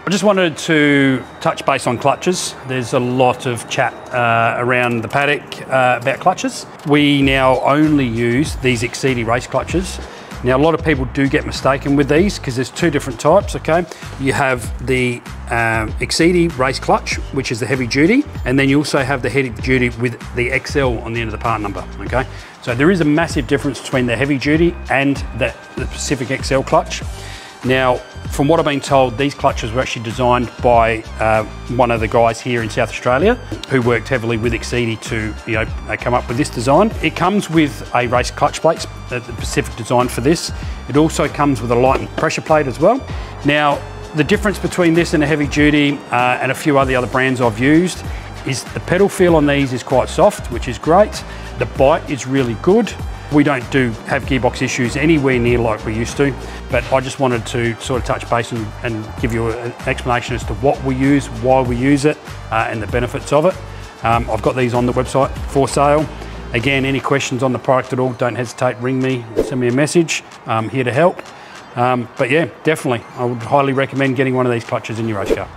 I just wanted to touch base on clutches. There's a lot of chat around the paddock about clutches. We now only use these Exedy race clutches. Now, a lot of people do get mistaken with these because there's two different types, okay? You have the Exedy race clutch, which is the heavy duty, and then you also have the heavy duty with the XL on the end of the part number, okay? So there is a massive difference between the heavy duty and the Pacific XL clutch. Now, from what I've been told, these clutches were actually designed by one of the guys here in South Australia who worked heavily with Exedy to come up with this design. It comes with a race clutch plate, the Pacific design for this. It also comes with a light pressure plate as well. Now, the difference between this and a heavy duty and a few other brands I've used is the pedal feel on these is quite soft, which is great. The bite is really good. We don't have gearbox issues anywhere near like we used to, but I just wanted to sort of touch base and give you an explanation as to what we use, why we use it, and the benefits of it. I've got these on the website for sale. Again, any questions on the product at all, don't hesitate, ring me, send me a message. I'm here to help. But yeah, definitely, I would highly recommend getting one of these clutches in your race car.